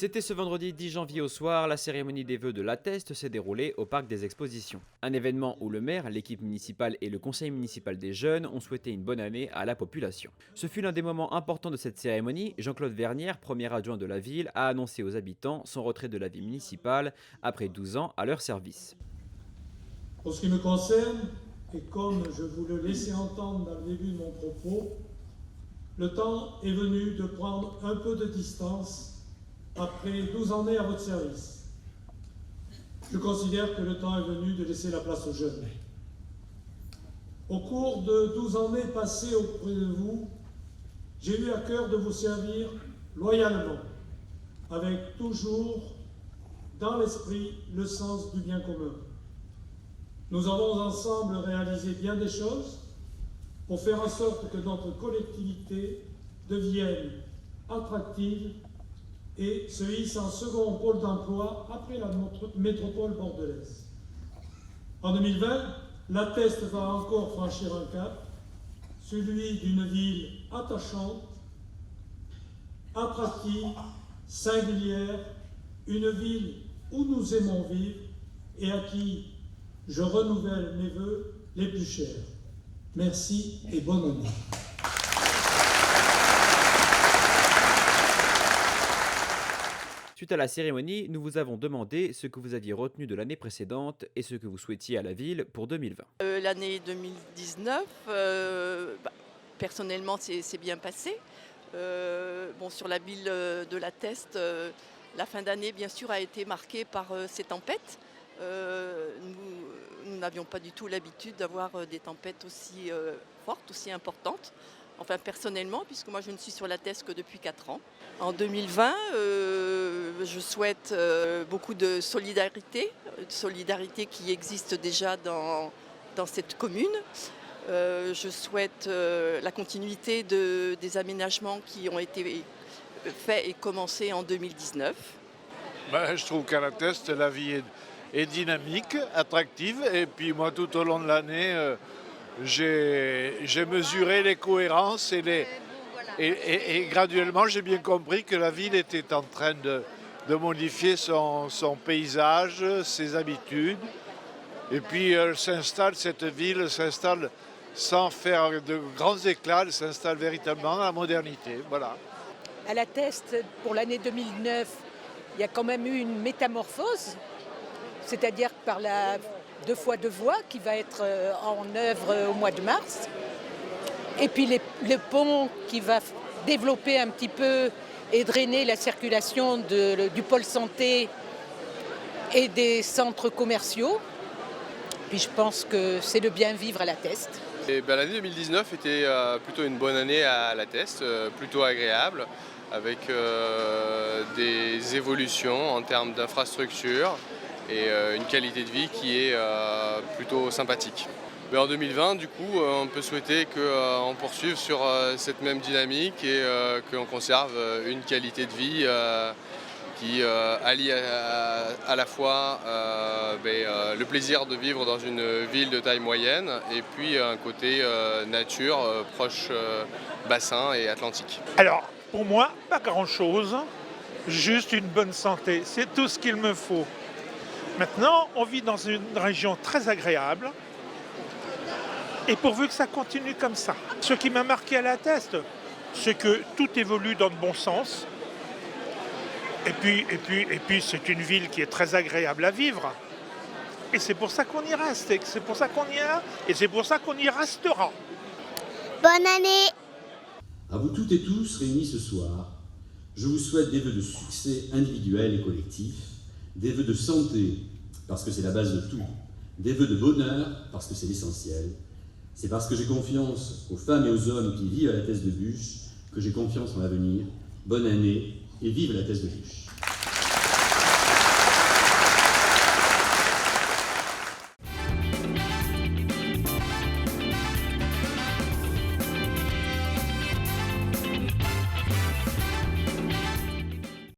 C'était ce vendredi 10 janvier au soir, la cérémonie des vœux de l'Atteste s'est déroulée au Parc des Expositions. Un événement où le maire, l'équipe municipale et le conseil municipal des jeunes ont souhaité une bonne année à la population. Ce fut l'un des moments importants de cette cérémonie. Jean-Claude Vernière, premier adjoint de la ville, a annoncé aux habitants son retrait de la vie municipale après 12 ans à leur service. Pour ce qui me concerne, et comme je vous le laissais entendre dans le début de mon propos, le temps est venu de prendre un peu de distance après 12 années à votre service. Je considère que le temps est venu de laisser la place aux jeunes. Au cours de 12 années passées auprès de vous, j'ai eu à cœur de vous servir loyalement, avec toujours dans l'esprit le sens du bien commun. Nous avons ensemble réalisé bien des choses pour faire en sorte que notre collectivité devienne attractive et se hisse en second pôle d'emploi après la métropole bordelaise. En 2020, l'Atteste va encore franchir un cap, celui d'une ville attachante, attractive, singulière, une ville où nous aimons vivre et à qui je renouvelle mes vœux les plus chers. Merci et bonne année. Suite à la cérémonie, nous vous avons demandé ce que vous aviez retenu de l'année précédente et ce que vous souhaitiez à la ville pour 2020. L'année 2019, personnellement, c'est bien passé. Sur la ville de l'Atteste, la fin d'année, bien sûr, a été marquée par ces tempêtes. Nous n'avions pas du tout l'habitude d'avoir des tempêtes aussi fortes, aussi importantes. Enfin, personnellement, puisque moi je ne suis sur l'Atteste que depuis 4 ans. En 2020, je souhaite beaucoup de solidarité qui existe déjà dans cette commune. Je souhaite la continuité des aménagements qui ont été faits et commencés en 2019. Je trouve qu'à l'Atteste, la vie est dynamique, attractive, et puis moi tout au long de l'année, j'ai mesuré les cohérences et graduellement j'ai bien compris que la ville était en train de modifier son paysage, ses habitudes. Et puis cette ville s'installe sans faire de grands éclats, elle s'installe véritablement dans la modernité. Voilà. À l'Atteste, pour l'année 2009, il y a quand même eu une métamorphose, c'est-à-dire par la 2x2 voies qui va être en œuvre au mois de mars. Et puis le pont qui va développer un petit peu et drainer la circulation du pôle santé et des centres commerciaux. Puis je pense que c'est le bien vivre à l'Atteste. L'année 2019 était plutôt une bonne année à l'Atteste, plutôt agréable, avec des évolutions en termes d'infrastructures et une qualité de vie qui est plutôt sympathique. Mais en 2020, du coup, on peut souhaiter qu'on poursuive sur cette même dynamique et qu'on conserve une qualité de vie qui allie à la fois le plaisir de vivre dans une ville de taille moyenne et puis un côté nature proche bassin et Atlantique. Alors, pour moi, pas grand-chose, juste une bonne santé, c'est tout ce qu'il me faut. Maintenant, on vit dans une région très agréable et pourvu que ça continue comme ça. Ce qui m'a marqué à l'Atteste, c'est que tout évolue dans le bon sens. Et puis c'est une ville qui est très agréable à vivre. Et c'est pour ça qu'on y reste, et c'est pour ça qu'on y est, et c'est pour ça qu'on y restera. Bonne année! À vous toutes et tous réunis ce soir, je vous souhaite des vœux de succès individuels et collectifs, des vœux de santé, parce que c'est la base de tout, des vœux de bonheur, parce que c'est l'essentiel. C'est parce que j'ai confiance aux femmes et aux hommes qui vivent à l'Atteste de Buch que j'ai confiance en l'avenir. Bonne année et vive l'Atteste de Buch.